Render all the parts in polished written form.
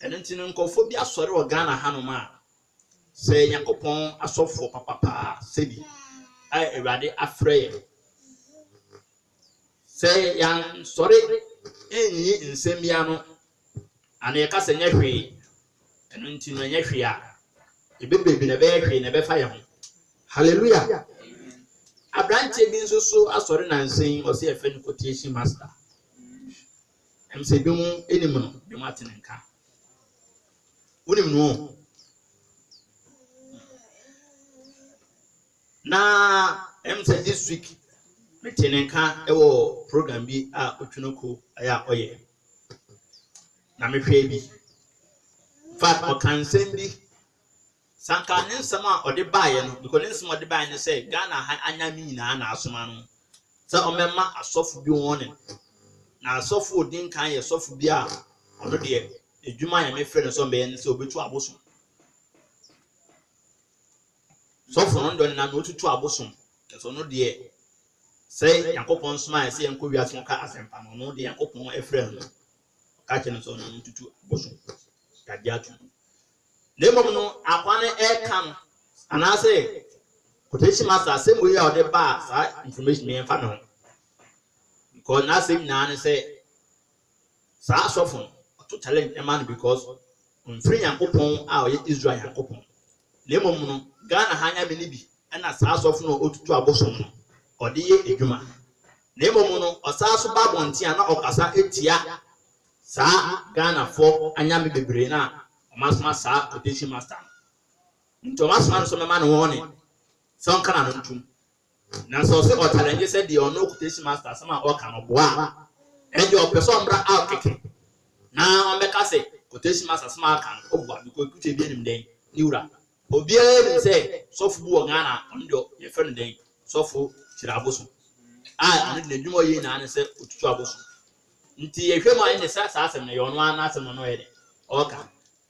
and then Kophobia sorry or Ghana Hanoma. Say Yakopon a soft for papa, Sidi. I rather afraid. Say young sorry, in Semiano, and a cousin Yafri, and until Yafria. A baby in a bakery in a fire. Hallelujah. A branch means so as sorry and saying or say a friend quotation master. I'm saying, any moon, the Martin and car. Wouldn't know. Now, I'm saying this week, meeting and car, program be Uchunuku, aya oye. Na me baby. Fat or can send me. Sanka Ninsama or the buyer, because Ninsama the buyer say, Ghana Anyamina and Asumano. So, Omema, a soft be warning. Now, soft food didn't kind of soft beer. On the dear, if you mind, my friend, some men so be to a bosom. So, for London, and no to a bosom. So, no dear. Say, Yankopon smile, say, and Korea Smoka as and Pano, no, the Yankopon a friend. Catching us on to a bosom. Kadiatu. Nemono, upon air come, and I say, quotation master, same way out the bar, information me and Fano. Because nothing now say, Sa soften to challenge a man because when free and open our Israel and open. Lemon, Ghana Hanya Minibi, and as Sa soften or to a bosom or the Ejuma. Nemono or Sa Subabon Tiana or Casa Etia Sa Ghana for Anyami Brena, Masma Sa quotation master. Thomas Man, some man warning. Some can unto. Now, so or challenges said the or no quotation master, some or can of bois. And your person out kicking. Now, I'm a say, quotation master smart can over because you could be in day, Nura. Obia say, so for Ghana on your friend day, so for Chirabosum. I only the more yin and say, Uchabosum. Until you came in the Sass and your one as a monoid. Okay.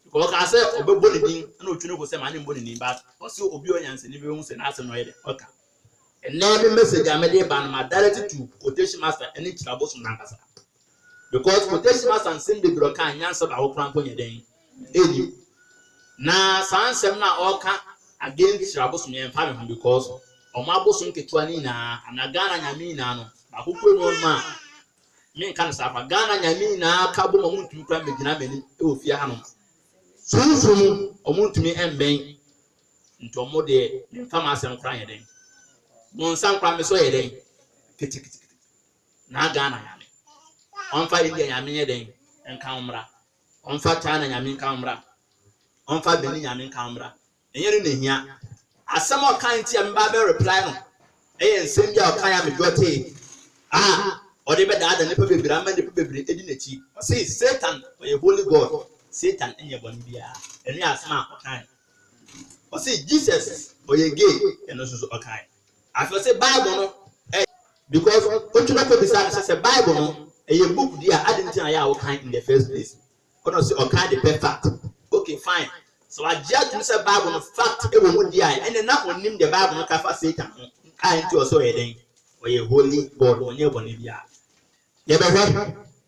Because I said, Obey, no Chuno was a man in Bonnie, but also Obians and Nibiums and Asanoid. Okay. And never message I made by my directed to quotation master and it's Chirabosum Nankasa. Because quotation master and send the broker and answer our plan on your day. Now, Sansem na oka against Rabosum and family because Omabosum Ketwanina and Agana Yamina, a who will man. Me can suffer Ghana Yamina, Cabo Moon to cram the Ginamini, Ufiano. Soon from Omun to me and bang into a mode, Famas and crying day. Monsan cram so a day. Now Ghana Yami. On fighting the Yamina day and Camra. On fat China Yamin Camra. On five Benin Yamin Camra. And you're in here. As some more kind to Mbabe reply. And send your Kayam Jote. Or they better than the people, Brahman, the people, Edinity. See, Satan, or a holy God, Satan in your Bondia, and you are smart or kind. Or see, Jesus, or a gay, and also a kind. I feel say Bible, because what you know, besides a Bible, a book, dear, I didn't tell you kind in the first place. Or say, or kind of perfect. Okay, fine. So I judge to say Bible, fact, it will be and then not when him the Bible, not for Satan. I into a so a day, or a holy God, or near Bonivia.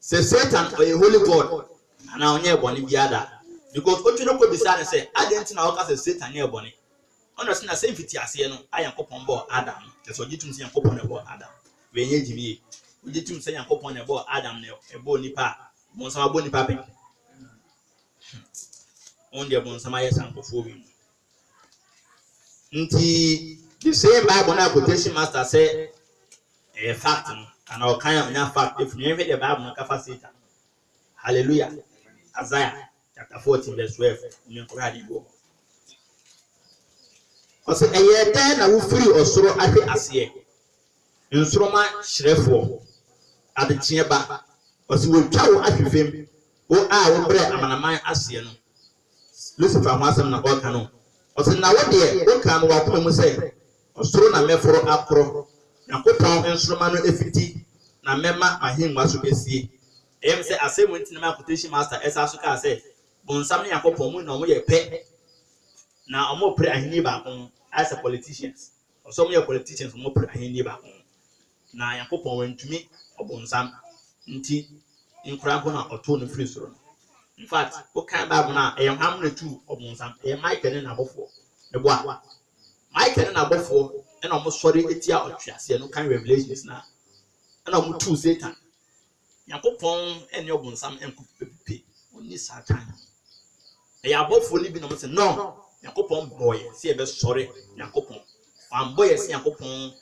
Say Satan or a holy God, and now near Bonivia. Because what you know, beside say, I didn't know how Satan near Bonnie. Understand the same fity as you know, I am upon board Adam. That's what you can see upon about Adam. When you me, we did say upon about Adam, a bony pa, Monsama bony papping. Only upon some eyes and before me. The same Bible now quotation master say a fact and all kind of fact if you never the Bible not cover Satan. Hallelujah. Isaiah chapter 14 verse 12. You go. Because a year then I will free or sorrow at the Asia. In Sroma Shrefo at the Chiaba. Because you will tell at the fame. Oh, I will bread and my Asian. Lucifer was an Okano. Was in our dear, what can walk home say? Or so na me for Apro. Na put on instrument efiti. Na mema mahim was to be see. Em say I say went to my quotation master as Asuka say. Bon Sammy and Popomu no way pay. Now I'm more pray a neighbor as a politicians. Or some of your politicians more pray a neighbor. Now I Popon went to me or Bon Sam. Nti in Crabona or Tony Frisor. In fact, what kind of now? I am hamlet two of Monsam, a Michael and above four. The boy, Michael and above four, and almost sorry, it's your no kind revelations now. And I'm two Satan. Yakopon and your Monsam and Pay, only Satan. A above for living on say, no, Yakopon boy, see a best sorry, Yakopon. One boy, see Yakopon,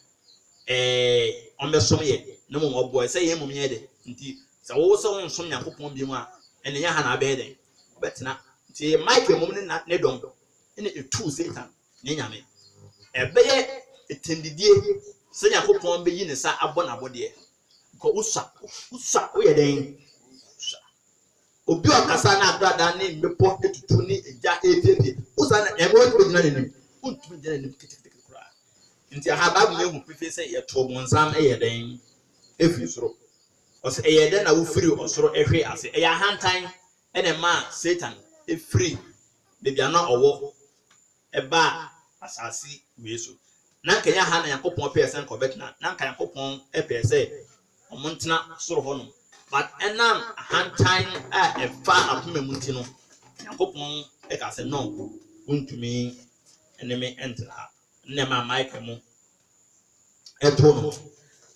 on the summer, no more boy, say him, so also on some Yakopon be one. And the Yahana bedding. But now, see, Michael woman not Nedon, and it two Satan, Ninyame. A bear, it in the day, say a coupon be in a sa abona body. Go usa, we are then. Obio Casana, that name, the pocket to Tuni, Jack A. Usan, and what would none won't be then cry. Into a habab, you prefer say a 12 months, a day, if you throw. Because a then I will free or throw every as a hand time and a man, Satan, if free, they are not a war, a bar, as I see, we so. Nankaya hand and coupon person Cobetna, Nanka coupon a say, a montana sort of honor. But and now a hand time a far up Muntino, and coupon, I said, no, won't to me, and they may enter her. Never Michael Mo. A tono.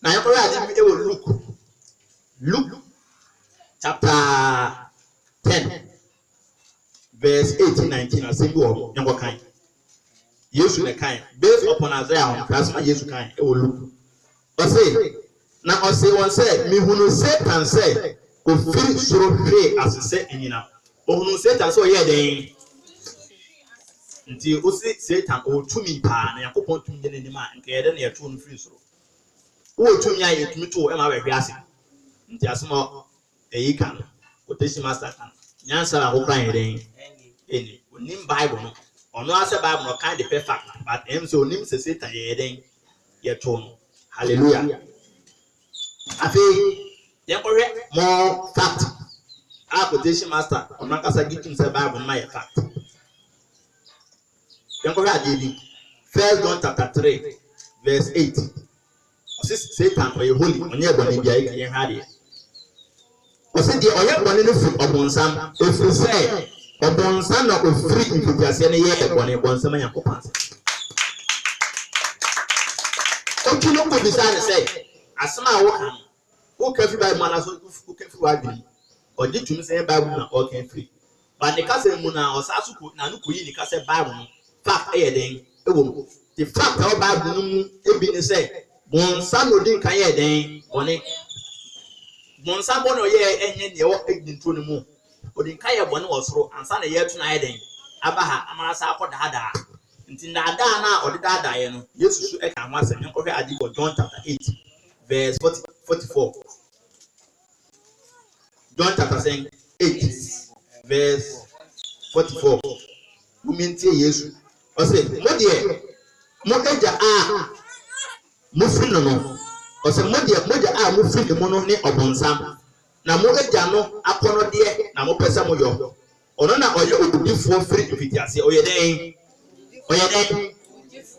Now, I will look. Luke chapter 10, verse 18-19, a single younger kind. Yes, the kind, based upon Isaiah, Plasma Yesu kind, it will look. But say, now I say one said, me who no Satan say, go feel so free as he said in enough. Or who no Satan so yeah, then until you see Satan or to me, pan, and I put on to me in the man, and get any tune free so. Oh, to me, to am I grassy? Until small. A can, quotation master can. Yansa, I hope I ain't any. Nim Bible, or no answer Bible, no kind of perfect, but M so names the Satan, ye tone. Hallelujah. I feel more fact. Our quotation master, or Mancasa getting the Bible, my fact. Yanko 1 John chapter 3, verse 8. Satan, or you holy, on your body, be a I said, the Oya Bonnie from Obonsam, if you say, Obonsam of free into the Asenia, Bonnie Bonsam and Copas. Don't you know what this I say? As my work, who can by manners who can free, or did you say Bible or can free? But the Casa Muna or Sasuku, Nanuku, the Casa Bible, fact, the fact of Bible, it being said, Bonsam would drink a day, Bonnie. Monsam no ye enye ne wo edinto ne mu odin kan ye bone wo soro ansa na ye tuna ye den abaha amarasa akoda hada nti na ada na odida ada ye no Yesu su e kan ho asem nko hwe adi John chapter 8 verse 44 John chapter 8 verse 44 muminti Yesu o se mo de mo eja mo firi no o se moja mo firi mo no ne obonsam na mo eja no akono de na mo pese mo yo ono na oye odifo firi ifitiase oye den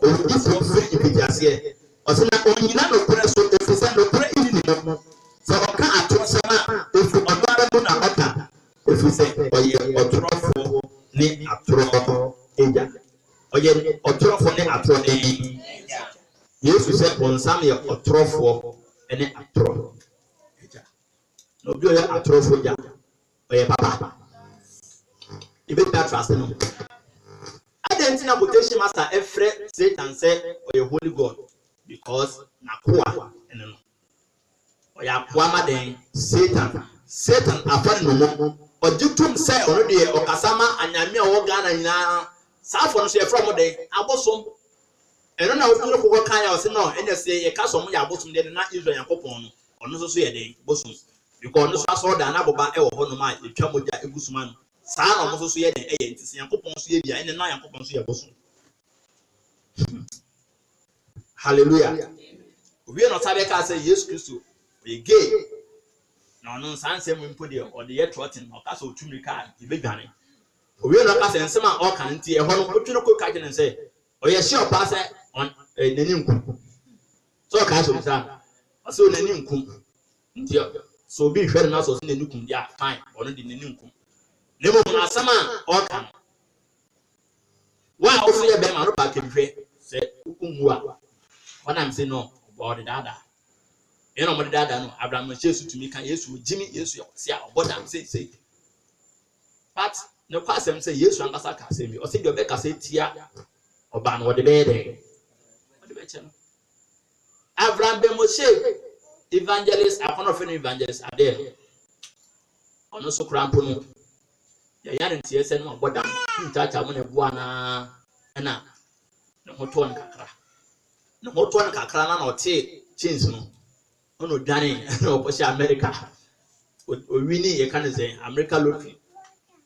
odifo firi ifitiase o se na onyina no kure so efise no kure ini ni mo so oka atosama efu odara mo na oka efise oye otrofo ni atrofo eja oye otrofo ni atro eja Yesu said, "On some year or trophy, any atro." No, do a trophy, or a papa. Even that trust him. I didn't know quotation master every Satan said, or a holy God, because Nakua and or ya Kwama then Satan, upon no more, or Jutum say already, or Kasama and Yamia Ogana in a South from the I was some. I don't know what kind of no, and they say a castle ya bosom did not use a coupon or no so a bosom. Because no saw the Naboba or Honoma, the Chamuja Egusman, son of Mososian, to see a coupon Sibia and the 9 coupons here bosom. Hallelujah. We are not Sabeka say yes, Christo. We gay. No, sans him put you or the air trotting or castle to me car, the big gunning. We are not casting some or can't see a whole put you cook and say, oh, yes, sure, pass it. On a name so castle so the name so be fair enough in the nukum, yeah, fine, or the name Nemo na sama oka. Wa ofu ye be ma no ba kehwe se ukungu a. When I'm saying no about the dada. You know what the dada no Abraham Jesus to me can Yesu Jimmy Yesu say about am say. But no kwasem say Yesu angasa ka say me. O say the be ka say tia oba no de be there. What the be che no. Abraham be Moshe evangelist upon of evangelist are there. Ono so krampo no. Ya ya ntie se no abodam. Ntacha mo ne boa na na no hoto no kakra. No hoto no kakra na o te chains no. Ono dane no posha America. O wini ye kan say America lottery.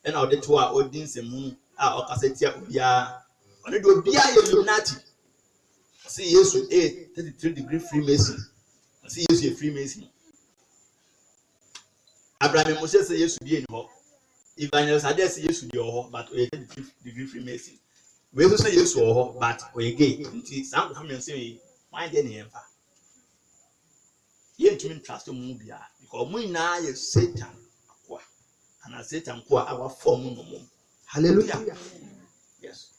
And all the two are odin se mu a o kasetia obia. Ono do obia ye Illuminati. See Yesu 33-degree Freemason. See Yesu a Freemason. Abraham Moshe say Yesu be in ho. Evangelist Ade say Yesu be ho but we 33-degree Freemason. We also say Yesu ho but we gay. Nti sam come and say why dey na yemfa. Ye ntumi trust mu bia because mu na ye Satan akwa. And Satan kwa our form no mo. Hallelujah. Yes.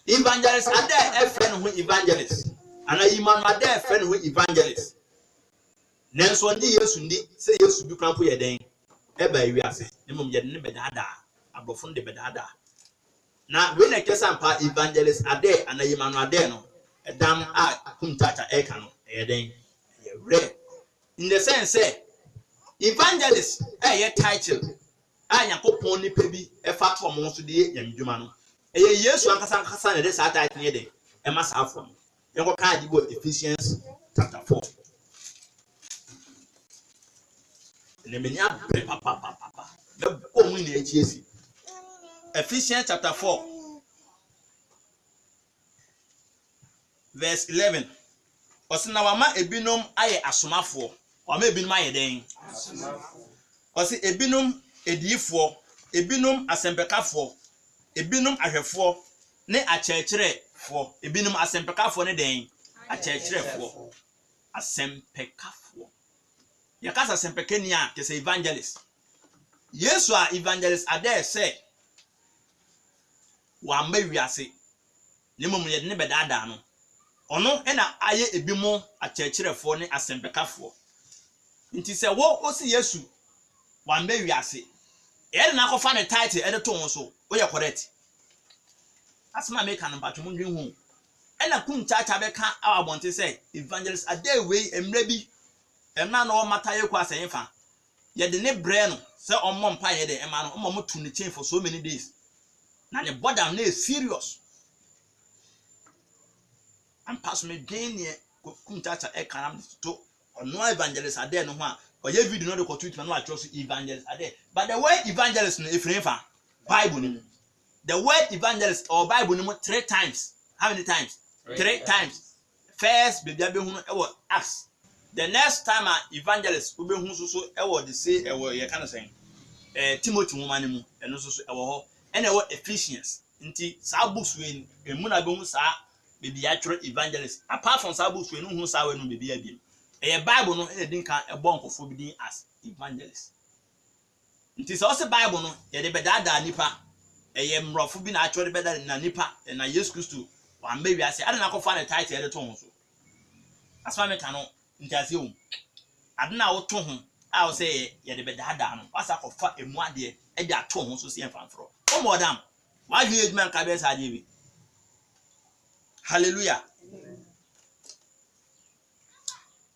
Evangelist Ade a friend who evangelist. And a man Ade a friend who evangelist. Nenso ndi Yesu ndi say Yesu bi krampo ye den. Eba wiase. Nemom ye ne bedada. Abrofo de bedada. Na we na kesa mpa evangelist Ade and a man Ade no. Edam a kumtacha eka no. Ye den. Ye rare. In the sense say evangelist ye title a Yakopon nipa bi e fa to mo so de yamdwuma no. Yesu ankasa na de sa title ne de e ma sa afo. Yenko ka di bo Ephesians chapter 4. Nemenya papa. The omu na echiesi. Ephesians chapter 4 verse 11. Osina wama ebinom aye asomafo. Wama ebinom aye den. Osi ebinom ediyifo, ebinom asempekafo, ebinom ahwefo, ne akyerkyerefo, ebinom asempekafo ne den. Akyerkyerefo. Asempekafo. Yakasa asempekani a kese evangelist. Yesu a evangelist Ade say wa mba wiase. Nemom ye ne bedada no. Ono ena aye ebimo akyerkyerefo ne asempekafo. Nti se wo osi Yesu wa mba wiase. Ere na kofa ne title ede to won so. Wo ye correct. Asema make an batwo ndwen hu. Ena kum chacha be ka awabonte say evangelist Ade we emra bi emna no mata ye kwa asenfa. Ye de ne bre no se ommo mpa ye de ema no ommo tu ne chain for so many days. Na ne border na serious. And pass me gain ye kum chacha e kanam to ono evangelist Ade no ho a oye video no de ko tweet no a trust evangelist Ade. But the word evangelist no efrefa Bible ni. The word evangelist or Bible ni 3 times. How many times? 3 times. First be hu no e wo Acts. The next time evangelist ube hu so e wo the say e wo ye kan say Timothy woman mu eno so e wo ho e na wo Ephesians. Nti sa books we emu na be hu sa be bia tro evangelist. Apart from sa books we no hu sa we no be bia bi. E Bible no e din kan e bon kofo bi din as evangelist. Nti so se Bible no ye de bedada nipa eye mrofo bi na atwore beda na nipa na Yesu Kristo wa mba wiase ade na kofa na title ede to ho so asma me kan no ntiase o ade na wo to ho a wo say ye de bedada no wasa kofa emu ade e de ato ho so se emfanfro o modam wa hwe edman ka be sa ade bi hallelujah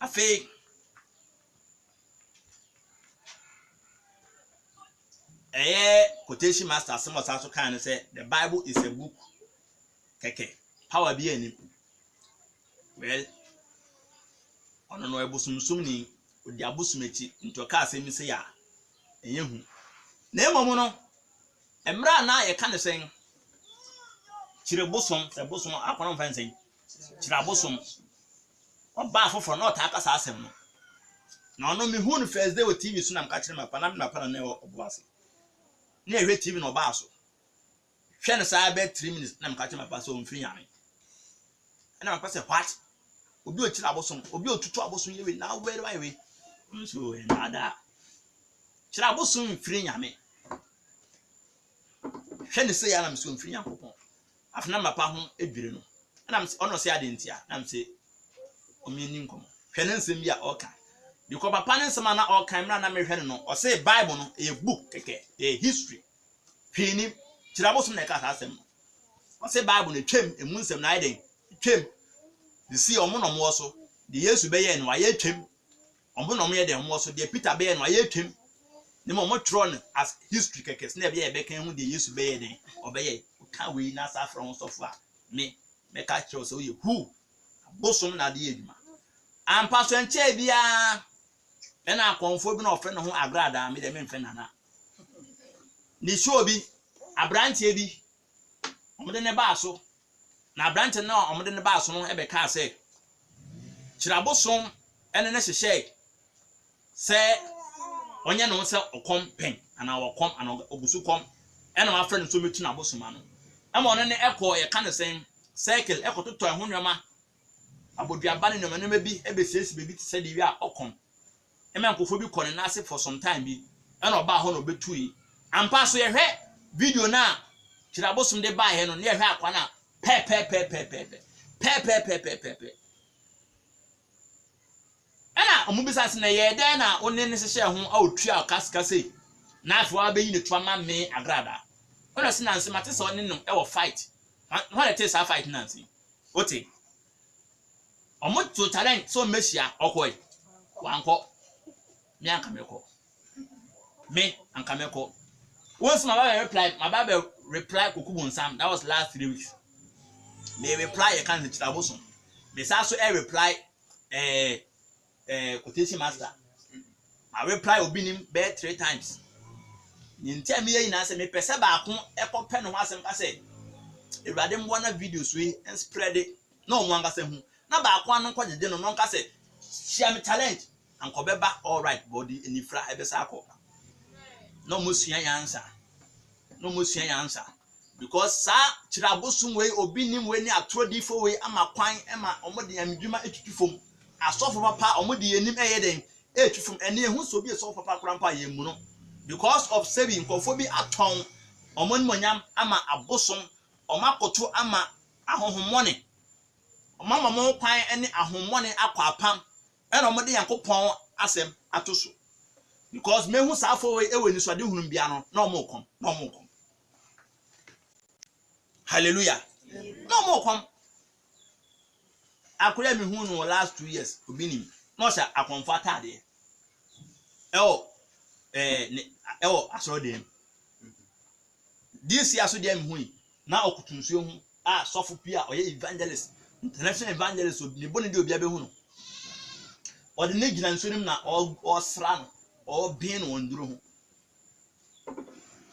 afi quotation master some of us can say the Bible is a book keke power be any well ono no ebusumsum ni odi abusumechi nto ka asemi se ya enyehu na emom no emra na ye ka ne sen kirebosom se bosom akwana mfa nsen kirabosom oba afofo na ota aka sa asem no na ono me hu no first day with TV so na mka kire mapa na mapa na oboase na ehwe TV no ba so hwe ne sa be 3 minutes na mka kire mapa so mfiri yame na mapa se what obi o kira abosom obi otutu abosom yewe na where we nso enada kyerɛ abosom mfiri nyame hwɛ ne sɛ ya na mso mfiri Nyankopɔn afena mapa ho edwire no na ɔno sɛ ade ntia na mse omieni nkomo hwɛ ne nsɛm bi a ɔka because papa ne nsɛm na ɔka mra na mehwɛ no ɔsɛ Bible no a book keke a history hwini kyerɛ abosom na ɛka asɛm no ɔsɛ Bible no twem emu nsɛm na ayɛ twem de si ɔmo no mo so de Yesu bɛyɛ no ayɛ twem ɔmo no mo yɛ de mo so de Peter bɛyɛ no ayɛ twem ne mo twerɛ no as history keke na ɛbɛyɛ bɛka hu de Yesu bɛyɛ de ɔbɛyɛ ka wei na sa afra ho sɔfo a me mɛka kyerɛ sɛ ɔyɛ hu abosom na de yɛ adwuma ampa so nkyɛ bia ɛna akɔnfo bi na ɔfrɛ no ho agrada me de me mfɛ nana ni show bi abrantie bi ɔmode ne baa so na abrante na ɔmode ne baa so no ɛbɛka sɛ kyerɛ abosom ɛne ne hyehyɛ sɛ onye no sɛ ɔkɔm pen ana ɔkɔm ana ogusu kɔm ɛna ma frɛ no so metu na abosoma no ɛma ɔno ne ɛkɔ yɛ ka ne sɛn cycle ɛkɔ totɔ ɛho nneɛma aboduaba ne nneɛma bi ɛbɛsiesi bebi te sɛ de wi a ɔkɔm ɛma nkofo bi kɔ ne nase for some time bi ɛna ɔba hɔ no betu yi ampa so yɛhwɛ video na kyerɛ abosom de baa hɛ no ne yɛhwɛ akwa na pɛ ɛna ɔmo bisa se na yɛ dɛn na one ne hyehyɛ ho a otua kaskase na afọ abeyi ne toama me agrada ɔno se nanse mate sɛ ɔne no ɛwɔ fight ho na te sa fight nanse ote ɔmo to challenge so mehia ɔkɔe wankɔ me anka mekɔ once my baba reply Kokubun Sam, that was last 3 weeks. They reply a kind of Chilaboson. They also a reply quotation master. I reply will be him bed 3 times. You tell me in answer me Pesaba, Echo Pen was I say. If I didn't want a video sweet and spread it, no one got who. Now, back one quite the dinner, non cassette. Share talent and Kobeba, all right, body in the fry Ebesako. No musia answer. No musia answer. Because sa Chirabosum way obinim we ni atrodi fo way ama kwan ema omode amdwuma etutufom asofo papa omode enim eyeden etufom ene ehu so bi esofo papa krampa yemu no because of saving nkofo bi aton omonimonyam ama abosom omakoto ama ahohomone omamamo kwan ene ahomone akwapam ena omode Yankopon asem atoso because mehu sa afo way ewe ni so de hunum bia no na omokom hallelujah. No more come. I could have been who last 2 years. Obinim. No, sir, I comforted there. I saw them. This year, so them who now could consume Sophia or evangelist, international evangelist of the Bonnie do Biabehuno. Or the Nigel and Sunim now, or Sran, or being on Drew.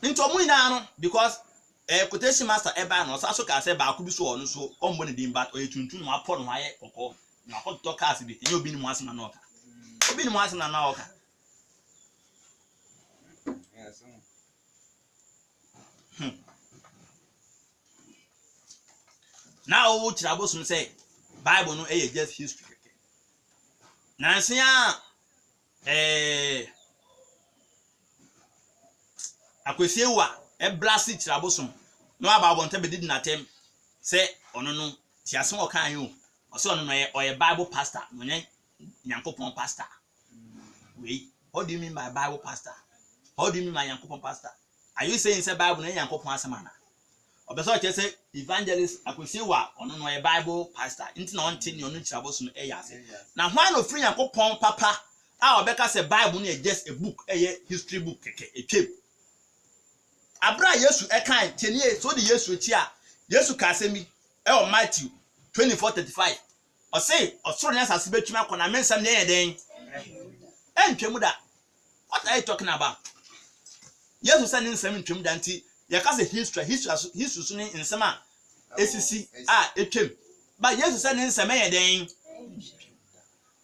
Into Muinano because. Quotation master eba no so ka say ba ku bi so ono so ombo ne dimba o yetuntun no apọ no haye kokọ na ko to cast bi enye obi ni mu asem na oka obi ni mu asem na oka now Chirabosum say Bible no e just history na nse a akwesi wa e blast Chirabosum no about be did na tem say ono no ti asem o kan yo o say ono no ye Bible pastor no nye Yankopon pastor wait what do you mean by Bible pastor? How do you mean by Yankopon pastor? Are you saying say Bible no Yankopon asema na obeso che say evangelist akwesi wa ono no ye Bible pastor nti na onte ni ono Chirabosum e yase na hwan no free Yankopon papa a obeka say Bible no just a book history book keke etwem Abra Yesu ekan tenie so de Yesu echi a Yesu ka asemi e o Matthew 24:35 o say osoro nya sase betwuma akona mensam ne yeden entwemu da. What are you talking about? Yesu say nsam ntwemu da nti ye ka say history so ne nsam a esisi a etwem but Yesu say nsam yeden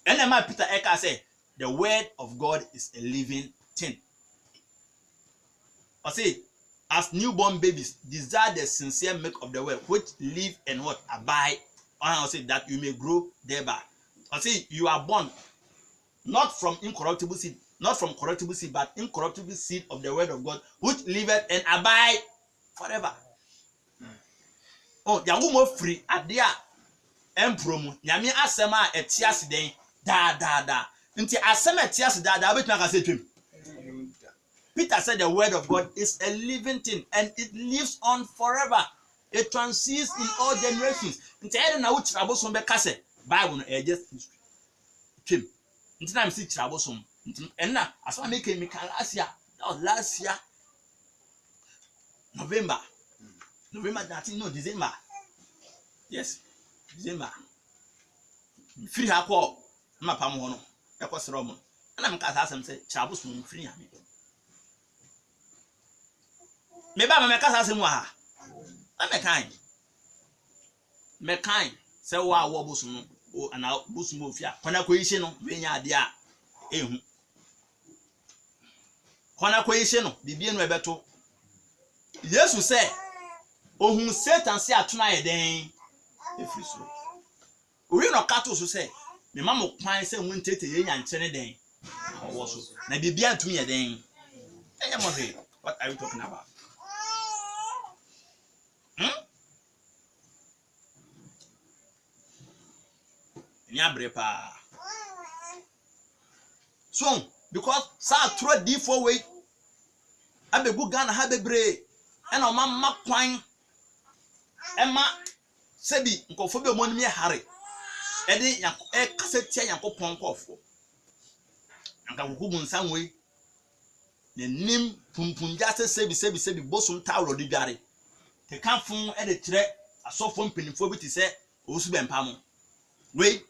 enema Peter eka say the word of God is a living thing. I say as newborn babies, desire the sincere milk of the word, which live and what abide. I say that you may grow thereby. I say you are born not from incorruptible seed, not from corruptible seed, but incorruptible seed of the word of God, which liveth and abide forever. Oh, Yagumo free adia empromu. Nyame asem a etias den da. Nti asem etias da betu aka say twem. Peter said the word of God is a living thing and it lives on forever. It transcends in all generations. Nti ene na wo kirabosom be kase Bible no just history. Twem. Nti na me si kirabosom. Nti enna asem make me last year. That was last year. November 19, no, December. Yes, December. Free hako, ma pam ho no. E kwosere mo. Na me ka asem say kirabosom free ame. Me ba me ka asem wa ha. Na me kan say wa wo bosom no o ana bosom ofia. Kwana koyishi no we nya ade a ehu. Kwana koyishi no bibie no ebeto. Jesus say ohun Satan say atuna ye den efiri so. Ori no kato so say me ma mo kwan say mu ntete ye nya nkyene den. Owo so. Na bibia ntumi ye den. Enye mo he. What are you talking about? Nya brepa. So, because sa throw D4 way abegu Ghana ha bebre e na ma kwan ema sebi nkofo be monimi hare e de kasetia Yakopon kofo anka kukubu nsanwe ne nim pumpunja sebi bosum tawro de dware te kanfon e de kire asofo mpenifo bi te se osu be mpamo we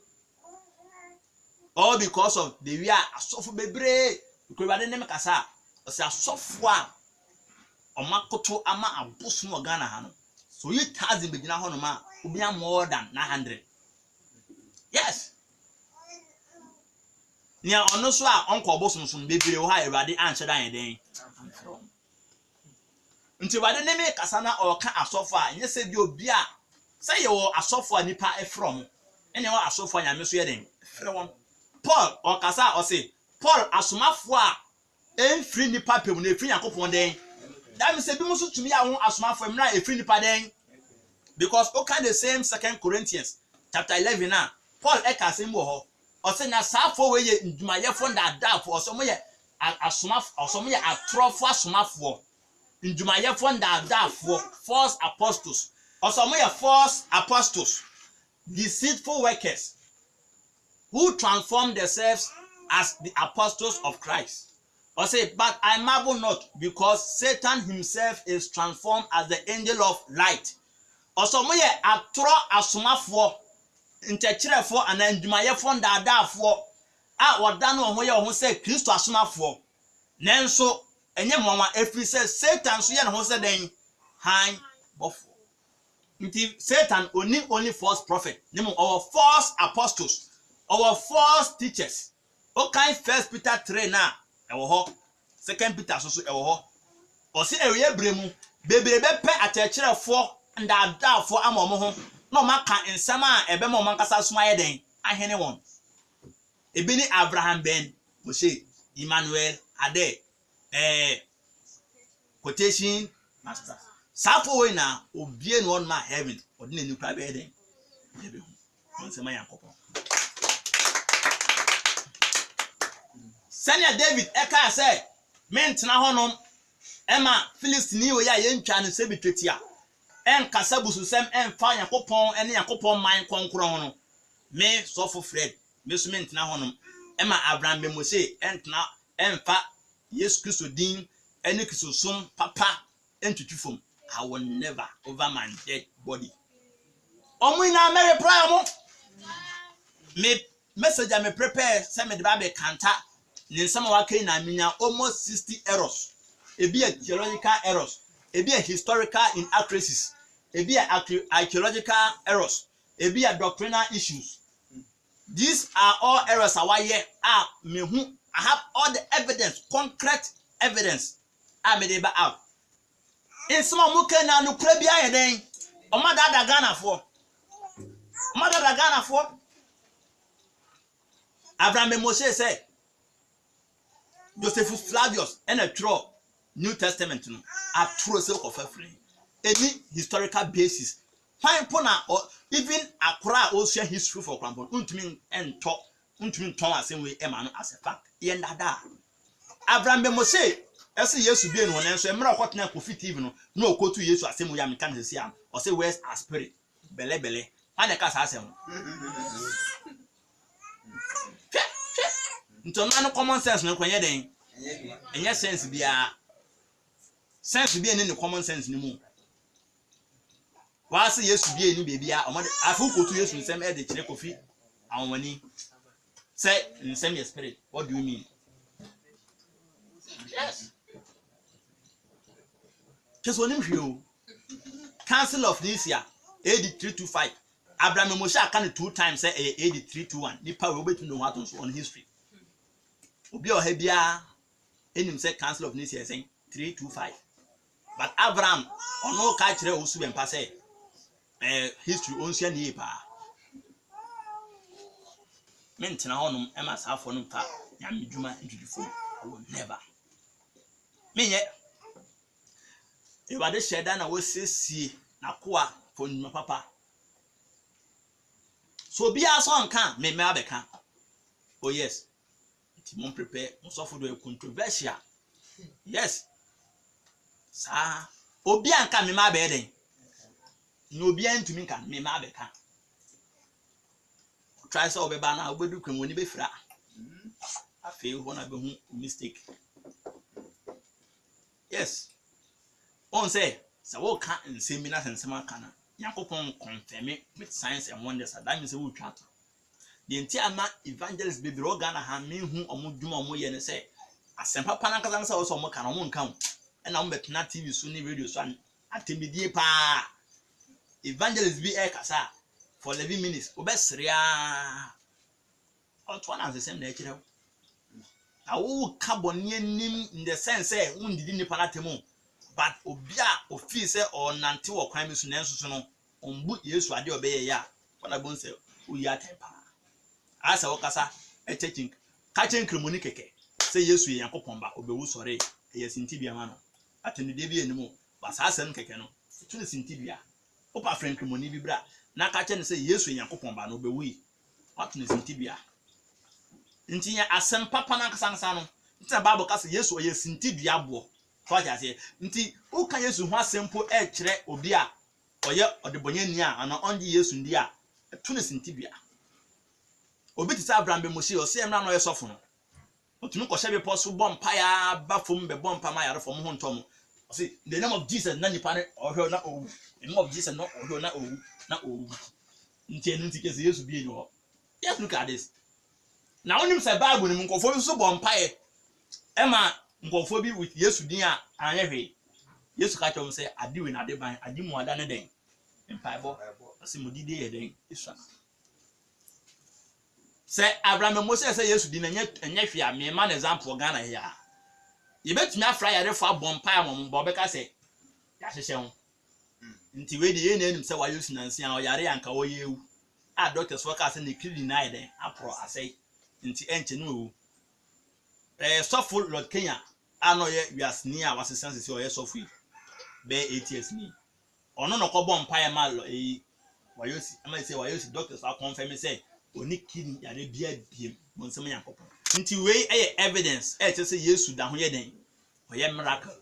all because of the we are asofo bebre because we dem kasa o se asofo a omakoto ama abosom Ghana ha no so you thousand begina ho no ma obi am more than 900. Yes. Nia ono so a onko abosom so bebre wo ha Ewade anche dan den. Nti Ewade ne me kasa na o ka asofo a nye se bi obi a say yo asofo a nipa e from ene wo asofo a nyame so ye den frɛ won Paul o kasa o say Paul asomafo a enfri nipa pem na efri Yakopon den. That means bi muso tumi a won asomafo em na efri nipa den. Because okay the same 2 Corinthians chapter 11 na Paul ekasem wo ho o say na safo we ye ndumayefo ndadafo o so mo ye asomafo o so mo ye atrofo asomafo ndumayefo ndadafo false apostles o so mo ye false apostles deceitful workers who transform themselves as the apostles of Christ. Or say, but I marvel not, because Satan himself is transformed as the angel of light. Or so moye atro asomafo ntekirefo ana ndumayefo ndadafo a woda no ho ye ho say Kristo asomafo nenso enye mwanwa efri say Satan so ye ne ho say den han bofo. Nti Satan only false prophet nemo our false apostles, our false teachers. Okay, 1 Peter 3 na ewo ho 2 Peter so ewo ho o se ewe bremu bebrebe pe atechirefo ndadafo amomo ho no maka nsam a ebe mo mankasa soma ye den ahene won ebini Abraham Ben Moshe Emmanuel Ade quotation master safo we na obie no on ma heaven odine ni kwa be den ebe ho nsema Yakopon Senior David eka say mentena honom ema Philistine we ya yentwa no sebitwetia enkasa bususem emfa Yakopon ene Yakopon man konkron hono me sofo Fred me so mentena honom ema Abraham be Mose entena emfa Yesu Kristo din ene kisosum papa entutufom. I will never over my dead body. Omu na me reply mo me message me prepare say me de ba be kanta ni nsama wa kai na minya almost 60 errors. Ebi a theological errors, ebi a historical inaccuracies, ebi a archaeological errors, ebi a doctrinal issues. These are all errors awaye me hu I have all the evidence, concrete evidence. I made it out. In some muke na no kura bia ye den. O ma da Ghana for. O ma da Ghana for. Abraham Moshe say Josephus Flavius and a true New Testament no a true self of free any historical basis fine pona or even Accra ocean history for example untumi and talk untumi ton asem we emano as a fact yenda da Abraham be Mose ese Yesu bi enu won enso emra kwotena Kofi TV no na okotu Yesu asem we am kan se am o say where's our spirit bele ane ka sa asem ntono no common sense no kwanye den enye sense bia ni common sense ni mu wa se Yesu bi eni bebia o mo afu kotu Yesu nsem e de kire Kofi awoni say nsem your spirit what do you mean? Yes. Just one him Council of Nicaea AD 325 Abraham Moshe can 2 times say AD 321 nipa we obetun know what on history obi o ha bia enim say Council of Nicaea saying 325 but Abraham ono ka kire osu bempa say history onsia ni pa mentina honum ema safo no pa nyame djuma ntudifo I will never menye ewade sheda na wosiesie na koa fonuma papa so bia so nka me abeka oh yes it won't prepare most of the controversial yes sa obi anka me abeden no obi antumi nka me abeka try so obeba na obedu kwem woni be fra afi ho na be hu mistake yes on say wo ka nsemi na sensem aka na yakopon confirm with science and wonders that means we try to the entire ma evangelist be roga na ha me hu omudwuma omoye ne say asempa pana kasa nsa wo so omo ka na omo nka ho e na omo betena TV so ni radio so atemidie pa evangelist be e kasa for 11 minutes obesria otwana as the same na kire awu carbon nim in the sense say undidi nipa na temu but obia ofi say or nante wo kwan mesu nenso so no ombu Yesu ade obeye ya wana bon say uyi atempa asa wokasa echechin kachen kremoni keke say Yesu Yakopon ba obewu sore yesinti ma no atenide bi enimu basa asem keke no tuni sinti bia opa friend kremoni bi bra na kachen say Yesu Yakopon ba no obewu yi atuni sinti bia ntinya asem papa na kasansa no ntia Bible ka say Yesu yesinti bia bo nti uka Yesu ho asempo e kire obi a oye odebonyani a ana onji Yesu ndi a tune sintibia obi ti sa Abraham be Moshe o se emra no yesofo no otumi ko hye be poso bompa ya bafom be bompa ma yare fom ho ntom o se the name of Jesus na nipa ne ohwe na owu the name of Jesus no ohwe na owu nti enu nti kese Yesu bi ni ho yes look at this na onim say Bible ni nkofo so bompa ye ema nkofo bi with Yesu din a anyehwe Yesu ka chom say adiwe na deban adimu ada ne den empaibo asimudide ye den isa say Abraham Moses say Yesu din anyehwe a me man example Ghana here ye betumi afra yare fa bompa ya mom bo beka say ya hyehyɛ ho nti we de ye na enim say wa Yesu nansi a yare anka wo yewu a doctors work say ne kidney na ye den apro asay nti enche no wu suffer Lord Kenya ano ye wiasni a wasesanse se oye suffer be 8 years ni ono no ko bom pae ma wayosi ama say wayosi doctors are confirm say oni kidney yare bia biem monsem Yakopon nti we evidence say Yesu da ho ye den oye miracle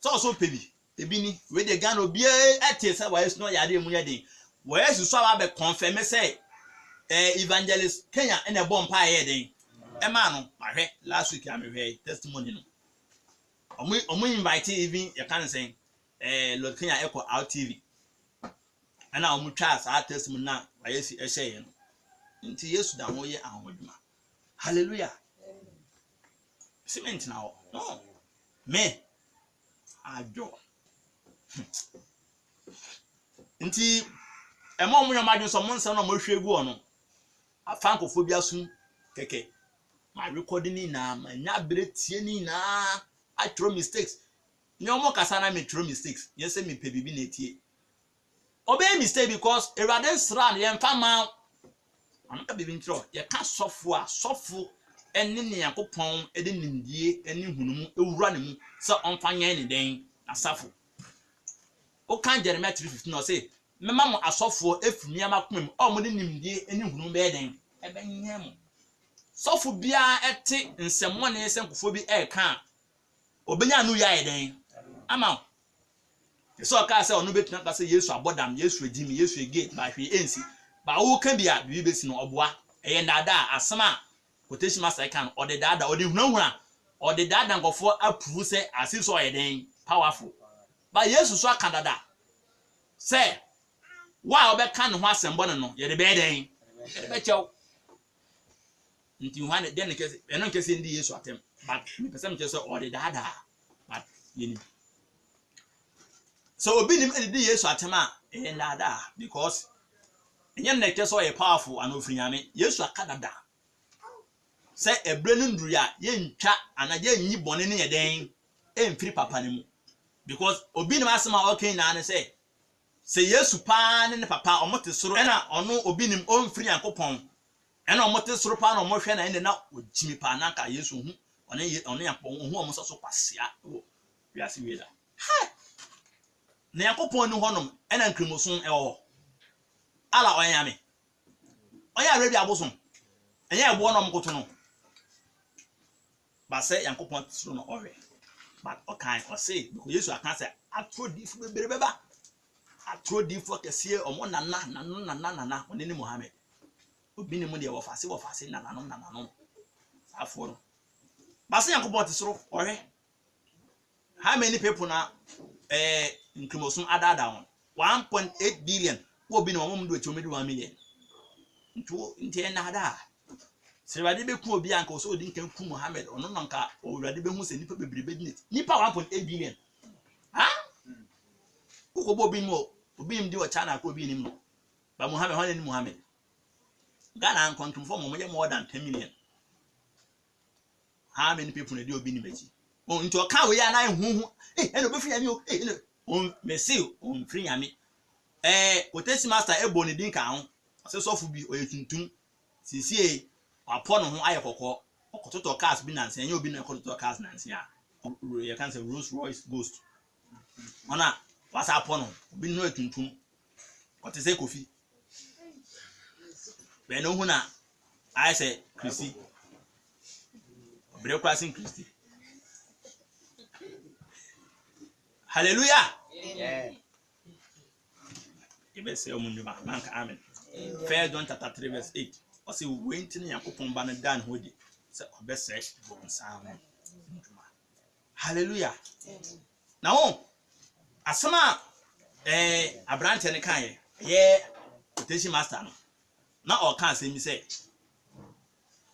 so pebi ebi ni we de Ghana obi say wayosi no yare mu ye den wayosi so aba be confirm say evangelist Kenya and a bom pae ye den Emano, my head last week I'm a testimony. Omo invite even you can say Lord Kenya Echo Out TV. And now omo chance our testimony now by Yesu ehye no. Nti Yesu da ho ye ahomduma. Hallelujah. Cement now. No. Me ajo. Nti emo omo yomadun so mo nsa no mo hwe egu ono. Afankofo bi asun keke. My recording na nya bretie ni na I throw mistakes. Nyomo kasana me throw mistakes. Yes say me pe bibi na tie. Obey mistake because Eraden sran ye mfa ma. Anka bibi ntro ye ka sofo a sofo ɛne ne Yakopɔn ɛde nimdie ɛne hunumu ewura ne mu sɛ ɔmfa nyɛn ne den asafo okan Jeremiah 3:15 no say mema mo asɔfo efiri nneɛma komam ɔmo de nimdie ɛne hunumu bɛyɛ den ɛbɛnyɛ mo sɔfo bia ɛte nsɛmmɔ ne sɛnkofo bi ɛka obenya no yɛ den ama so ka sɛ ɔno betuna ka sɛ Yesu abɔdam Yesu edimi Yesu ege ba hwe ensi ba wo ka bia bi besi no ɔboa ɛyɛ ndada asema quotation master kan ɔde dada ɔde hunahuna ɔde dada nkɔfo approve sɛ asisi ɔyɛ den powerful ba Yesu so aka dada sɛ wa ɔbɛka ne ho asɛmbɔ ne no yɛde bɛyɛ den yɛde bɛkyɛw nti huane den ne kɛse ɛno nkɛse ndi Yesu atem but me pɛsɛm kyɛ sɛ ɔde dada but yɛni so obi nim ɛde Yesu atem a ɛyɛ dada because ɛnyɛ ne kɛse ɔyɛ powerful ana ofiri nyame Yesu aka dada sɛ ebre no nduru ya yɛntwa ana yɛnyi bɔne ne yɛden ɛmfiri papa ne mu because obi nim asɛm a ɔka nyinaa ne sɛ Yesu paa ne papa ɔmote soro ɛna ɔno obi nim ɔmfiri Yakopɔn ɛna ɔmote soro paa na ɔmohwɛ na ɛne na ɔgyimi paa na ka Yesu hu ɔne Yakopɔn hu ɔmo so kwasia wɔ wiase wieda na Yakopɔn ne hɔnom ɛna nkrimoson ɛwɔ hɔ ala ɔyɛ nyame ɔyɛ arabi abosom ɛnyɛ ɛboɔ na ɔmokoto no ba sɛ Yakopɔn soro no ɔhwɛ but ɔkan ɔse because Yesu aka sɛ atrodifo bebrebe beba atrodifo kɛseɛ ɔmo nana ɔne ne Muhammad obi ne mu de wɔfase nananom afo no ba sɛ Yakopɔn te soro ɔhwɛ how many people na nkrimoson adada on 1.8 billion wo bi na ɔmo do ekyomedi 1 million nti ɛnada Sirade be ku obi anka so odi nkan ku Muhammad ono nanka owurade be hu se nipa bebrebe di nipa 1.8 billion ha ko bo obi im di o China ko obi nim no ba Muhammad hono ni Muhammad Ghana an control for more than 10 million how many people na di obi ni meji o nti o ka we ya na hu eno be free ami o on mesil on free ami quotation master ebo ni din ka ho se sofu bi o yetuntum sisie apɔ no ho ayɛ kɔkɔ ɔkɔtotɔ cars bi nanse enye obi na ɔkɔtotɔ cars nanse a you can say Rolls Royce Ghost ona wasa apɔ no obi no etuntum ɔte sɛ Kofi bɛ no hu na ayɛ sɛ Christy obere kwasin Christy hallelujah ibe sɛ omunjuma manka amen 1 John chapter 3 verse 8 ɔsɛ wenti ne Yakopɔn ba no dan ho di sɛ ɔbɛsɛ bonsan ho nduma hallelujah na wo asema abrante ne kan ye quotation master no na ɔka asɛm sɛ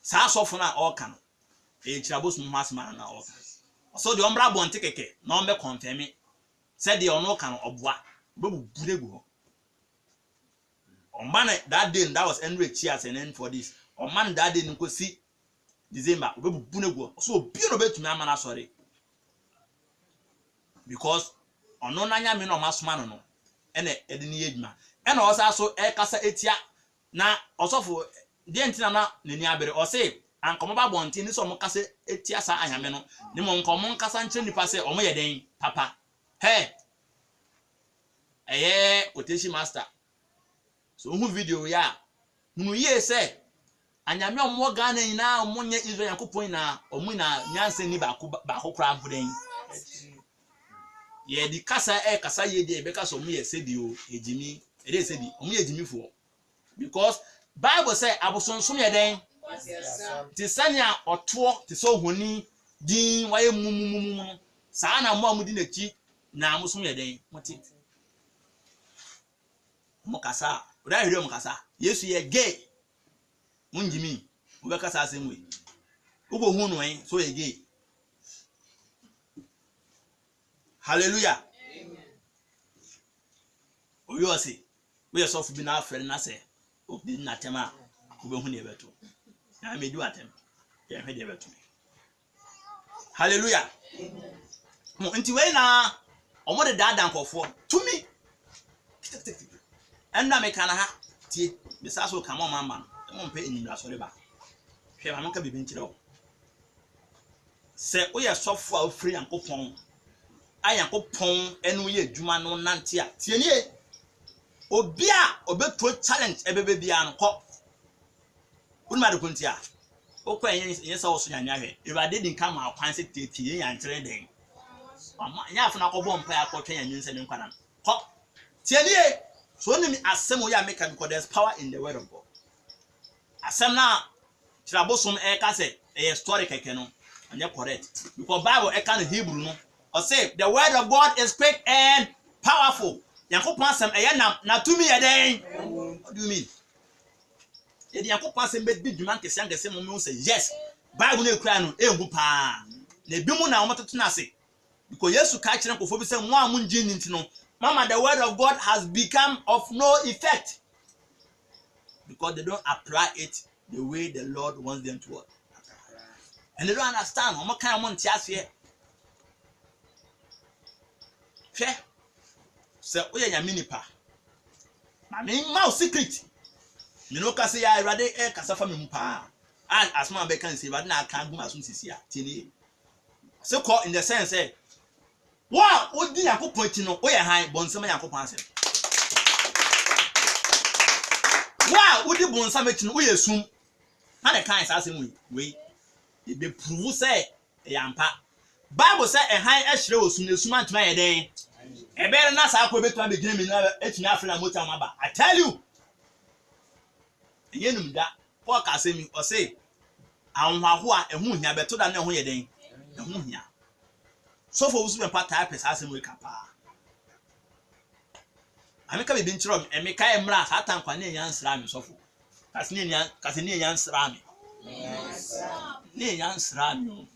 saa sɔfo na ɔka no kyirabos mu asema na ɔka ɔsɛ de ɔmbra bonte keke na ɔmbɛ confirm sɛ de ɔno ka no ɔboa bebu buregu on man that day that was Henry Chias and then for this on man that day nko si December obebu bunegu so obi no betumi amana sorry because ono nanya me no masoma no ene ede ne yedwuma ene osa so e kasa etia na osofo de ntina na nani abere o se ankomo ba bonti ni so mo kasa etia sa anyame no ni mo nkomo nkasa nche nipa se omo yeden papa he quotation master so who video ya hunu ye se anyame omo Ghana nyina omo nye Israel Yakopɔn na omo na nyanse ni ba ko kra mpoden ye di kasa kasa ye di be kasa omo ye sedi o ejimi e dey sedi omo ye ejimi fo because Bible say abosonsom ye den ti sania oto ti so honi din waye mumumum saa na mo amudi nachi na amosom ye den moti mo kasa ora hiri mo kasa Yesu ye gay munjimi wo be kasa asem we ugo hu no en so ye gay hallelujah amen oyo se we so fu bi na afere na se obi na tema wo be hu ne beto na me du atem ye hwe de beto hallelujah amen mo nti we na omo de dada nkofo tumi enna me kana ha tie bisa so kama mama mo mpe enyimra sore ba hwe ba nka bibi nkyere o Se we sofo a ofri Yankopon Ayankopon enu ye adwuma no nante a tienie obi a obeto challenge ebebe bia no kɔ unma de kuntia okɔ enye se wo so nyanya hwe Ewurade din ka ma akwan se tetie yankyere den ama nya afuna kɔbɔ mpa akɔtwe yanyin se ne nkwana kɔ tienie so oni asem wo ya make because there's power in the word of God asem na tirabosom ka se story keke no anya correct because Bible ka no Hebrew no or say the word of God is quick and powerful. Yankopon asem na tumi ye den. What do you mean? Ye Yankopon asem be di dwuma nkese nkese mo say yes. Bible no ekura no engu pa. Na bi mu na omototo na ase. Because Yesu ka kire nkofo bi say mo amunji nti no. Mama, the word of God has become of no effect. Because they don't apply it the way the Lord wants them to work. And they don't understand. What kind of money here? Fair. So we are minipa. My name mouse secret. Me no kase ya Ewurade e kasa fa me mu pa. And as man be can say Ewurade na kan gum asun sisi a tini. So call in the sense say wow, odi Yankopon ti no, we are high bonsam Yankopon asem. Wow, odi bonsam ti no, we asum. Na the kind asem we be prove say e yampa. Bible say e han e hire osum na esum antuma ye den. E be na sa akọ betu abegina mi na etumi afra mota maba. I tell you. Yenum da, Paul ka say mi o say anhwaho a ehu hia beto da na ehu ye den. Ehu hia. So for usu empa type asem we kapa. Ameka be binchiro emeka emra satan kwa na yansra mi sofo. Kasi ne yansra mi. Ne yansra mi.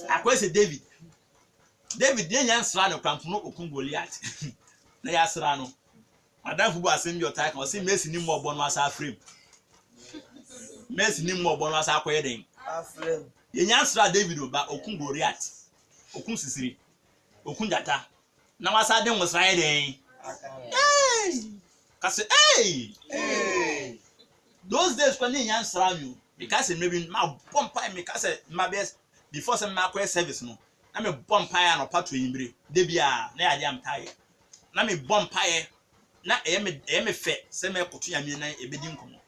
Akwese David ne yansra no kwamfuno okun Goliath. Na yasra no. Madam fubu asem bi otai kan o say Messi ni mo obo no asa frame. Messi ni mo obo no asa akoye den. Frame. Ye yansra David oba okun Goliath. Okun sisiri. Okun jata. Na wasa den wo srae den. Hey! Kasi hey! Those days when you answer me, because maybe my bumpire me because my best before some macro service no. Na me bumpire no part to imbre. Debia na ade am tired. Na me bumpire na me fe se me koto ya me na ebedi nkomo.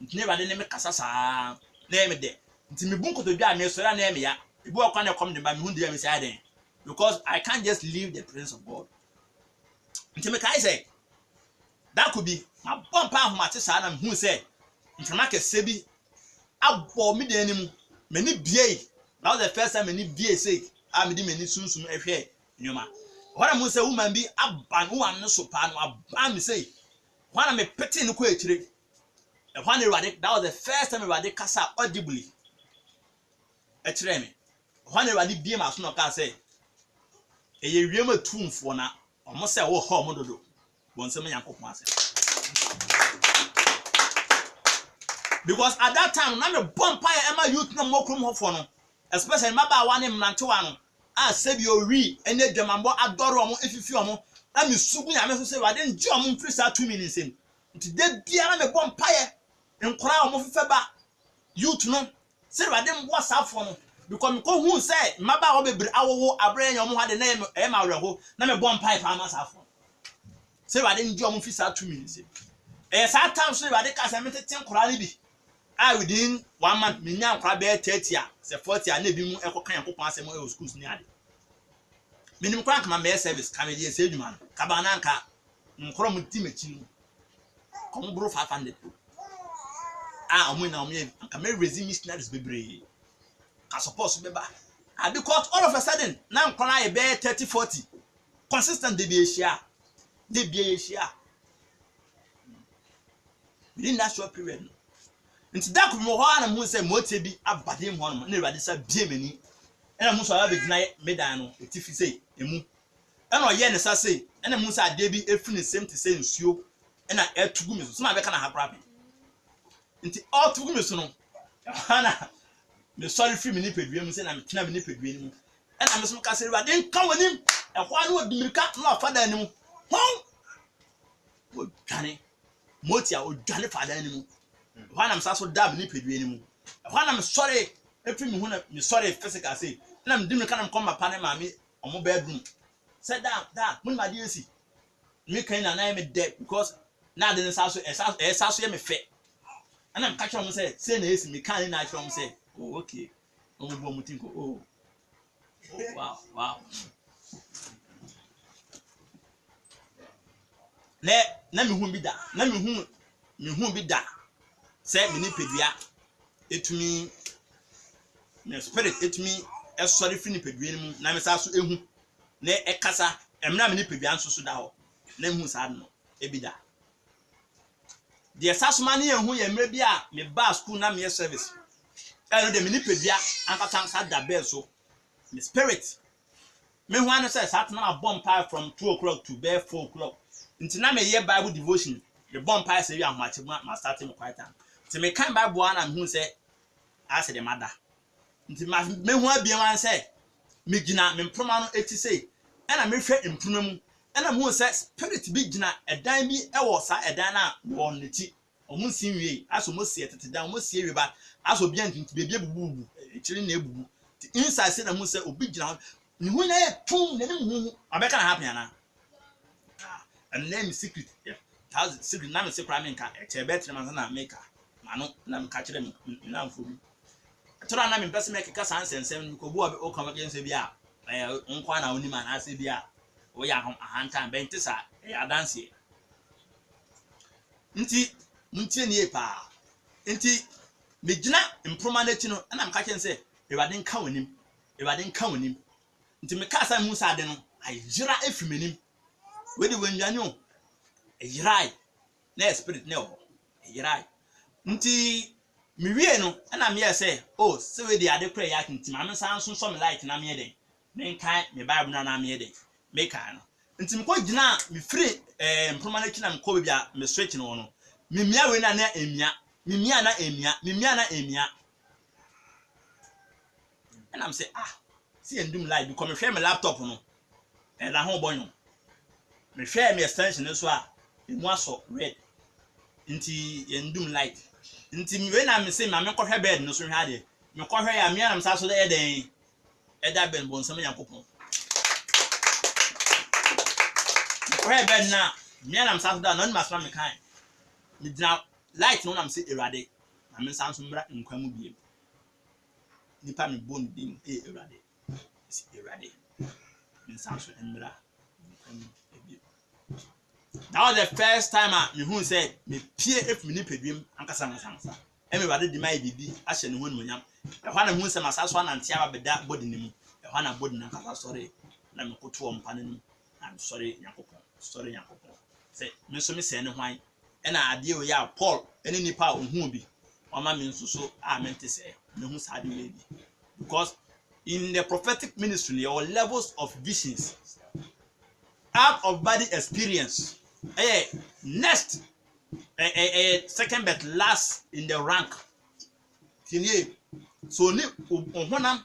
Ntine ba de me kasa saa na me de. Nti me bun koto bia me so na me ya. Ebi okwa na come de ba me hu de me say den. Because I can't just leave the presence of God. Nti me kai say that could be my bumper ahomate saa na me hu say mframa kese bi abo me de anim me ni bie. That was the first time me ni bie say me di me ni sunsun ehwe nyoma. When I say woman bi aban woman no so pa no aban me say when me pete no ko ekire. And when that was the first time Ewurade kasa audibly. Ekire me. When Ewurade bie ma so no ka say eye wiem atumfo na omo say wo ho omo dodo. Bonsem Yankopon ase. Because at that time na me bumpire ema youth no mokrum hofo no, especially maba wa ne mnantewa no a sebi owi ene dwamambo adoro omo efifi omo na me sugu ya me so say Ewurade nji omo mfiri sa 2 minutes em nti de bia na me bumpire nkora omo fefeba youth no say Ewurade mbo safo no because me ko hu say maba wo bebre awowo abre nya omo hade na e ma werho na me bumpire fa ma safo say Ewurade nji omo mfiri sa 2 minutes em sa time so Ewurade ka say me tete nkora ni bi within 1 month me nya nkwa be 30 a se 40 a na bi mu ekokan Yankopon asem o schools ni ade minim kwa kama me service ka me dey se adwuma no ka ba na nka nkoro mu ti machi no kom bro 500 omo na omo ka me raise missionaries bebre ka support be ba because all of a sudden na nkora e be 30 40 consistent de be share within that short period. Nti da kumo ho na mu se motie bi abade mu ho na Ewurade sa bie mani ena mu so ala begina medan no etifi sei emu ena oye ne sa sei ena mu sa ade bi efi ne same to say nsuo ena etugu mi so na be ka na hakra bi nti all tugu mi so no na me sorry free me ni pedue mu se na me tena me ni pedue ni mu ena me so ka se Ewurade nka wanim ehwa na odimirika na afada ni mu ho odwane motia odwane fada ni mu when I'm so damn ni pedue ni mu when I'm sorry every me when me sorry physical say na me dim kan come papa ne maame omo bedroom said that mun ma dey si me kan na me de because na de sa so ye me fe and I'm catch am say na esi me kan na show am say oh okay omo bo mo think oh wow na me hu bi da na me hu bi da say me ni pedua etumi me spirit etumi sorry fi ni pedua ni mu na me sa so ehu na ekasa emna me ni pedua nso so da ho na me hu sa no ebi da de sasoma ne ehu ye mre bi a me ba school na me service no de me ni pedua ankasa sa da bell so me spirit me hu an say sat na bomb pie from 2 o'clock to 4 o'clock ntina me ye bible devotion the bomb pie say we ahwache ma start me quiet time ti me kan bible ana me hu say ase de mada nti me hu abia wan say me gina me mproma no eti say na me hwe mproma mu na me hu say spirit bi gina edan bi ewo sa edan na wo neti omu sin wie aso mo sie tete dan mo sie wie ba aso bia ntinti bebia bubu ekiri na ebubu inside say na mu say obi gina ni hu na e tum na ni hu abeka na happen ana and name secret yeah has secret na me say kra me nka e che betre man na make mano na me ka kire me na mfo bi tora na me pese me keka san sensem ko bu o kan make nse bi a nkwa na oni man ase bi a o ya ahantan ben tisa ya dance nti muntie nie pa nti me gina improma na chi no na me ka kire nse ewade nka wonim nti me ka san mu sa de no ayira efimenim we de wanwane o ayirai na spirit na o ayirai nti me wie no na me say oh se we de ade kra ya nti ma me san so me light na me den me kan me bible na me den me kan no nti me ko gina me free improma na chi na me ko bia me switch no no me mia we na emia me mia na emia and I'm say see endum light because me share my laptop no and la ho bonyo me share me extension so a emu aso red nti endum light nti me we na me say ma me kohwe bed no so hwe ade me kohwe ya me anam sa so de den eda ben bon sam yakopon kohwe bed na me anam sa so da no ma so me kan me dina light no na me say erade na me san so mbra nkwa mu biem nipa me bon dim erade si erade me san so mbra nkwa mu biem. That was the first time me who said me pie if me ni pedwem ankasa nsansa eme wade di mai bibi ahye ne honu monyam e hwa na hu se masaso na ntia ba beda body ni mu e hwa na body na kasa sorry na me koto o mpa ne mu I'm sorry yakopon say me so me se ne hwan e na ade o ya Paul ene nipa ohun bi o ma me nsuso mente say me hu sa ade we bi because in the prophetic ministry there are levels of visions out of body experience next second but last in the rank tinie so ni ohonam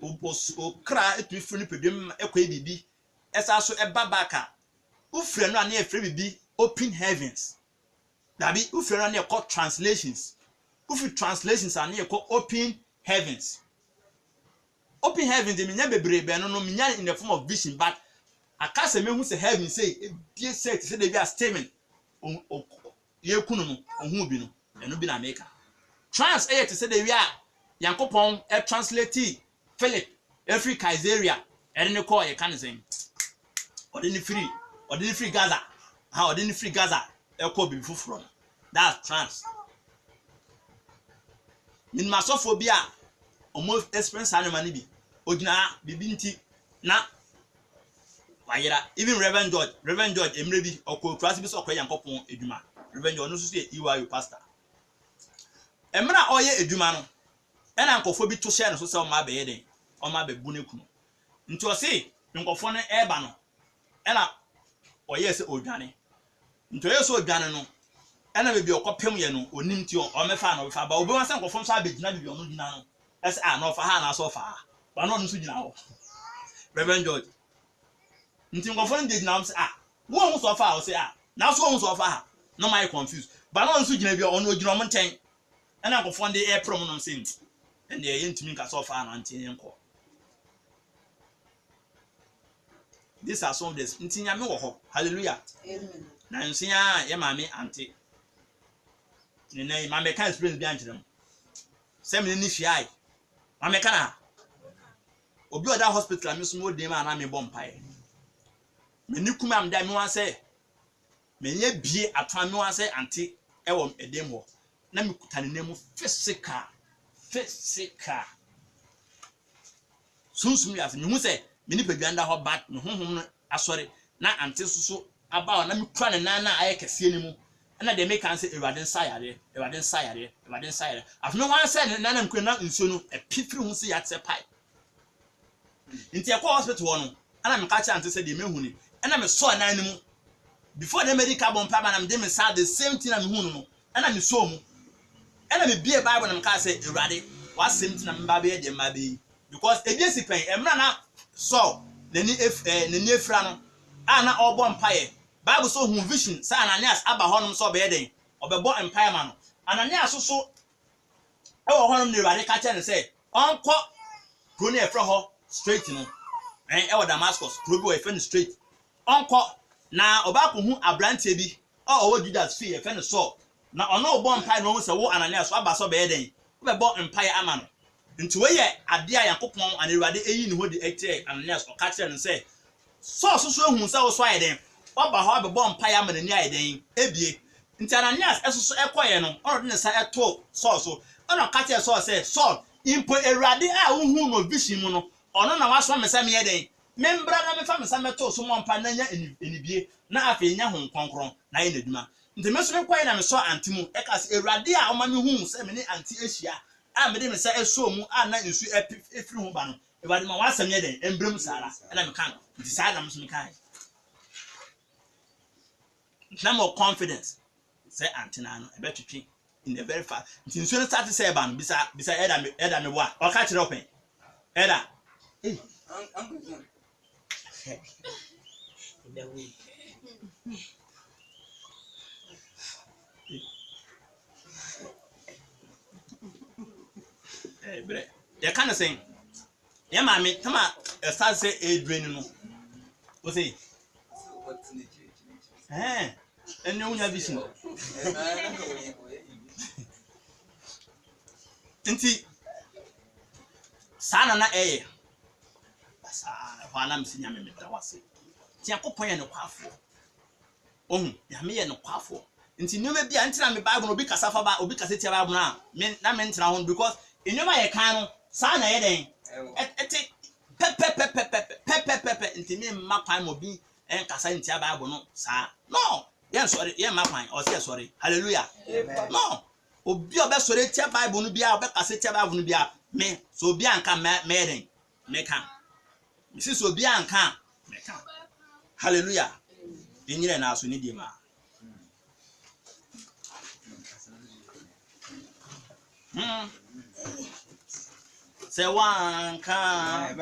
okra etu firi ni pedem ekwa bibi esa so eba baka ufre no na efre bibi open heavens dabi ufre no na call translations ufi translations na call open heavens de minya bebrebe no minya in the form of vision but akase me hu se heaven say die set say dey be a statement ye kunu no ohun bi no eno bi na make trans to say dey we a yankopon translate Philip every Caesarea ne call ye kan say ordinary free Gaza ordinary free Gaza e call bi fufuro that's trans min masophobia omo experience anima ni bi ogina bibi nti na wayira even Reverend George emre bi okokurasi bi so okwa yankopon eduma Reverend George no so say iwa pastor emra oye eduma no ena nkofo bi to share no so say o ma be yeden o ma be bu ne kunu nti o say nkofo no eba no ena oye se odwane nti oye so odwane no ena be bi okopem ye no onim ti o mefa na ofa ba obi wan say nkofo so abegina bi ono gina no ese no fa ha na so fa ba no so gina ho Reverend George nti ngofo ndi gina am say wo hu so fa o say na so hu so fa ha no my confused ba no nso gina bi ono gina mo nten ena ngofo ndi e prom no say ndi e ntimi nka so fa na nten enko These are some of this. Ntinya me wo ho. Hallelujah. Amen. Na nsia ye maame ante. Ne na maame kan experience bi ankyerem. Sem ne ni hwiai. Maame kana. Obi oda hospital am so mo dem ana me bom pae. Me ni kuma am da me wan say me nye bie atwa me wan say ante e wo edem ho. Na me kuta ne nemu physical. Sunsum ya se me hu say me ni paduanda ho bat me honhom no asori na ante susu aba na me kura ne nan na aye kese ni mu na de me kan say Ewurade nsayare afno wan say na na me na nsuo no epifiri hu se ya tse pai nti e ko hospital no ana me ka cha ante say de me hu ni na me so nan ni mu before the medical bomb pa na me de me say the same thing na me hu no na me so mu na me bie Bible na me ka say Ewurade wa same thing na me ba be de ma be because ebiesi pen emra na so nani efra no ana obo empire Bible so hu vision say Ananias aba honum so be den obebo empire ma no Ananias so e wo honum ne Ewurade ka che ne say onko kro ne efra ho straight no e wo Damascus kro bi wo efra ne straight onko na obako hu abrante bi o Judas fee efra ne so na ono obo empire no hu say wo Ananias aba so be den obebo empire ama no nti we ye ade a Yakopon an Ewurade eyi ne ho de ete Ananias o ka kire ne say so ehun say wo so ayeden oba ho abebo mpa ya manani ayeden ebie nti Ananias esoso ekoye no ono de ne sa eto so ono ka kire so say so impo Ewurade a unhu no vision mu no ono na waso me say me yeden membra na me fa me sa meto so mo mpa na nya enibie na afa nya hon konkron na ye naduma nti me so me koye na me so antimu e ka say Ewurade a o ma me hu say me ne anti ehia a me de me say eso mu a na nsu efiri ho ba no Ewurade ma wasam ye den embrem sara na me kan nti sa na me so me kan na more confidence say antina no e betwetwe in the very fast nti nsu no start say ba no bisa eda me wa o ka kire open eda bre they kind of saying yeah mama tama start say e drain no o say and you nya vision nti sana na basa hwana msinya me meta wase ti Yakopon ye ne kwafo ya me ye ne kwafo nti nyoma bia ntina me Bible no obi kasa fa ba obi kasa ti Bible na me ntina ho because nyoma ye kan no sana ye den eti pepe nti me ma kwan mo bi en kasa nti Bible no sa no ye sorry ye ma kwan o say sorry hallelujah no obi obe sorry ti Bible no bia obe kasa ti Bible no bia me so obi anka me den me kan me so obi anka me kan hallelujah enyire na aso ni die ma say one can